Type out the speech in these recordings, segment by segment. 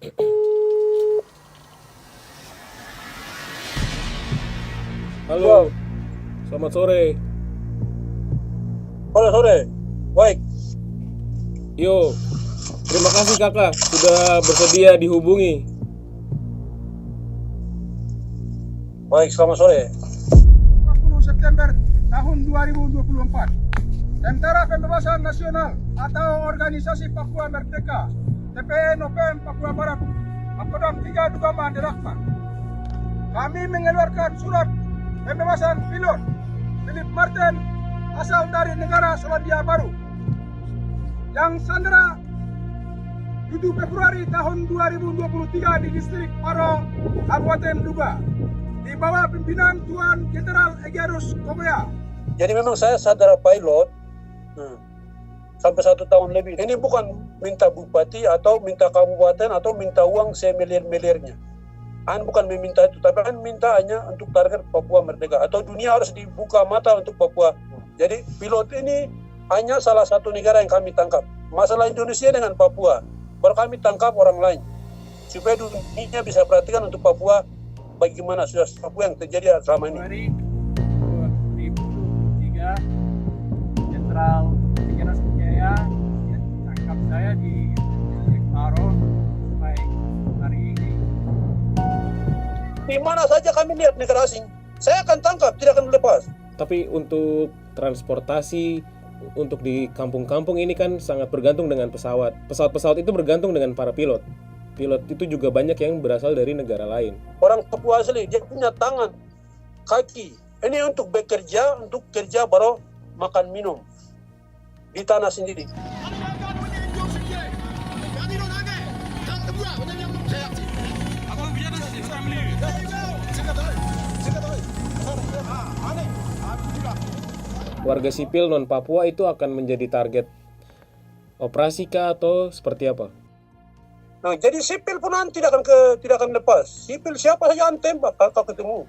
Halo, selamat sore. Sore. Baik. Yo, terima kasih kakak sudah bersedia dihubungi. Baik, selamat sore. 20 September tahun 2024, Tentara Pembebasan Nasional atau Organisasi Papua Merdeka TPNOPM Papua Barat Mapodong 3 Dugama Derakma. Kami mengeluarkan surat pembebasan pilot Philip Martin asal dari negara Selandia Baru yang sandera 7 Februari tahun 2023 di distrik Paro, Kabupaten Duga, di bawah pimpinan Tuan Jenderal Egyanus Koboya. Jadi memang saya saudara pilot sampai 1 tahun lebih. Ini bukan minta bupati atau minta kabupaten atau minta uang semiliar-miliarnya. Bukan meminta itu, tapi minta hanya untuk target Papua Merdeka atau dunia harus dibuka mata untuk Papua. Jadi pilot ini hanya salah satu negara yang kami tangkap. Masalah Indonesia dengan Papua, baru kami tangkap orang lain supaya dunia bisa perhatikan untuk Papua bagaimana sudah Papua yang terjadi selama ini. 2023, Jenderal Egyanus Koboya tangkap saya di distrik Paro sampai hari ini. Di mana saja kami lihat negara asing, saya akan tangkap, tidak akan lepas. Tapi untuk transportasi untuk di kampung-kampung ini kan sangat bergantung dengan pesawat. Pesawat-pesawat itu bergantung dengan para pilot. Pilot itu juga banyak yang berasal dari negara lain. Orang Papua asli, dia punya tangan, kaki. Ini untuk bekerja, untuk kerja baru makan minum di tanah sendiri. Warga sipil non-Papua itu akan menjadi target operasi kah atau seperti apa? Nah, jadi sipil pun tidak akan lepas. Sipil siapa saja akan tembak kalau ketemu.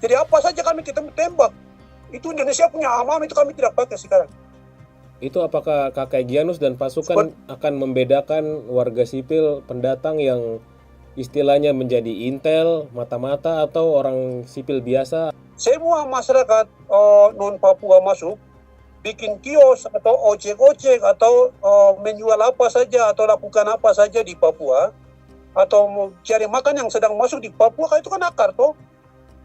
Jadi apa saja kami ketemu tembak. Itu Indonesia punya amam, itu kami tidak pakai sekarang. Itu apakah Kakak Egyanus dan pasukan akan membedakan warga sipil pendatang yang istilahnya menjadi intel, mata-mata atau orang sipil biasa? Semua masyarakat non-Papua masuk, bikin kios atau ojek-ojek atau menjual apa saja atau lakukan apa saja di Papua atau mau cari makan yang sedang masuk di Papua, itu kan akar toh.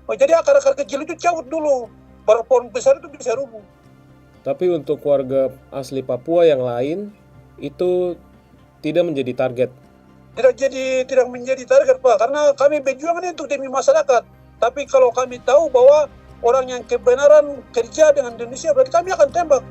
Jadi akar-akar kecil itu cabut dulu, baru pohon besar itu bisa rubuh. Tapi untuk warga asli Papua yang lain itu tidak menjadi target. Tidak menjadi target, Pak, karena kami berjuang ini untuk demi masyarakat. Tapi kalau kami tahu bahwa orang yang kebenaran kerja dengan Indonesia, berarti kami akan tembak.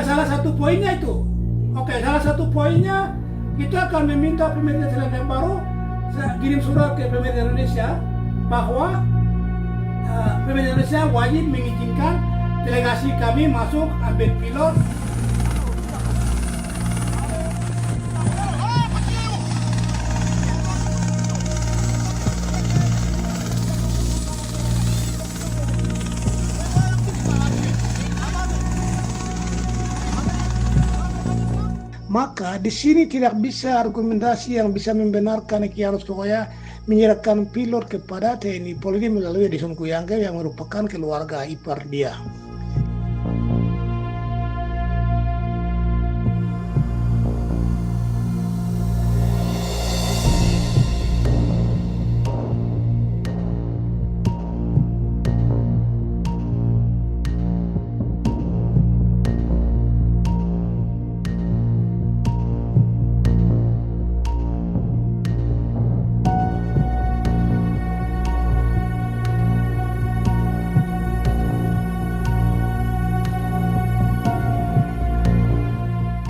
Salah satu poinnya itu akan meminta pemerintah Selandia Baru kirim surat ke pemerintah Indonesia bahwa pemerintah Indonesia wajib mengizinkan delegasi kami masuk ambil pilot. Maka di sini tidak bisa argumentasi yang bisa membenarkan Egyanus Kokoya menyerahkan pilot kepada TNI Polri melalui Edison Kuyangge yang merupakan keluarga ipar dia.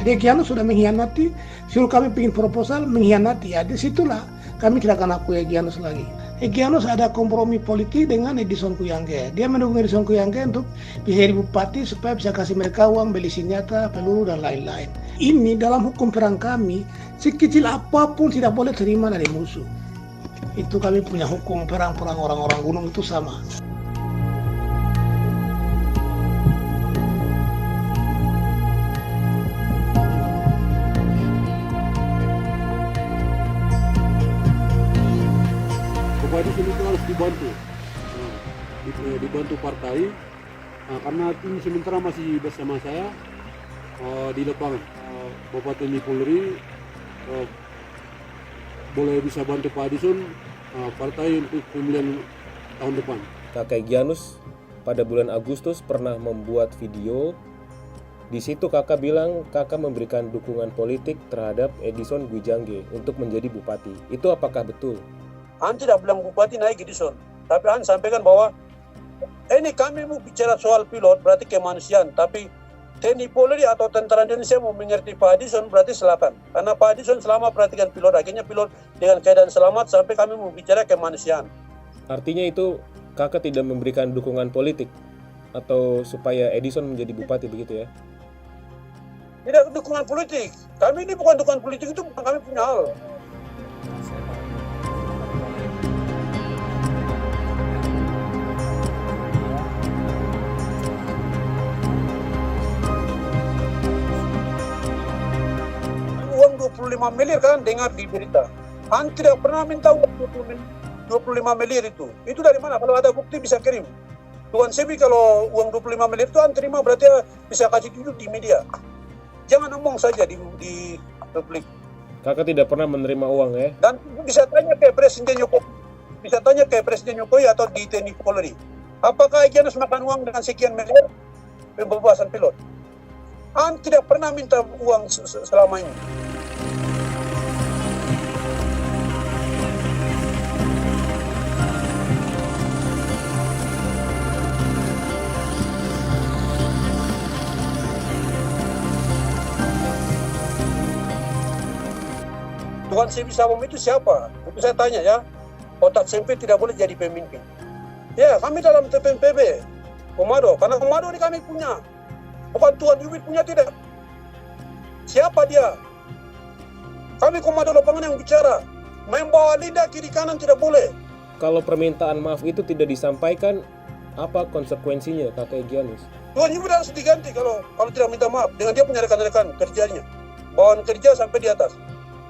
Jadi Egyanus sudah mengkhianati, suruh kami bikin proposal, mengkhianati. Ya disitulah kami tidak akan akui Egyanus lagi. Egyanus ada kompromi politik dengan Edison Kuyangge. Dia mendukung Edison Kuyangge untuk bisa jadi bupati supaya bisa kasih mereka uang, beli senjata, peluru, dan lain-lain. Ini dalam hukum perang kami, sekecil apapun tidak boleh terima dari musuh. Itu kami punya hukum perang orang-orang gunung itu sama. Edison itu harus dibantu, dibantu partai, karena tim sementara masih bersama saya di lapangan. Bapak TNI Polri boleh bisa bantu Pak Edison partai untuk pemilihan tahun depan. Kakak Egyanus pada bulan Agustus pernah membuat video. Di situ kakak bilang kakak memberikan dukungan politik terhadap Edison Kuyangge untuk menjadi bupati. Itu apakah betul? Han tidak bilang bupati naik Edison, tapi Han sampaikan bahwa ini kami mau bicara soal pilot berarti kemanusiaan, tapi TNI Polri atau tentara Indonesia mau mengerti Pak Edison berarti silakan. Karena Pak Edison selama perhatikan pilot, akhirnya pilot dengan keadaan selamat sampai kami mau bicara kemanusiaan. Artinya itu kakak tidak memberikan dukungan politik atau supaya Edison menjadi bupati begitu ya? Tidak dukungan politik. Kami ini bukan dukungan politik, itu bukan kami punya hal. Uang 25 miliar kan dengar di berita. Han tidak pernah minta uang 25 miliar itu. Itu dari mana? Kalau ada bukti bisa kirim. Tuan Sebi kalau uang 25 miliar itu Han terima berarti bisa kasih tunjuk di media. Jangan ngomong saja di publik. Kakak tidak pernah menerima uang ya? Dan bisa tanya ke Presiden Jokowi, atau di TNI Polri. Apakah Egyanus makan uang dengan sekian miliar pembebasan pilot? Han tidak pernah minta uang selama ini. Tuan Sebi Sabom itu siapa? Itu saya tanya ya. Otak sempit tidak boleh jadi pemimpin. Ya, kami dalam TPMPB Komando, karena Komando ini kami punya. Bukan Tuan Yubit punya, tidak. Siapa dia? Kami Komando lapangan yang bicara. Membawa lidah kiri kanan tidak boleh. Kalau permintaan maaf itu tidak disampaikan, apa konsekuensinya kakak Egyanus? Tuan Yubit harus diganti kalau tidak minta maaf. Dengan dia punya rekan-rekan kerjanya. Bawaan kerja sampai di atas.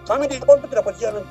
Kami di depan tidak percaya nanti.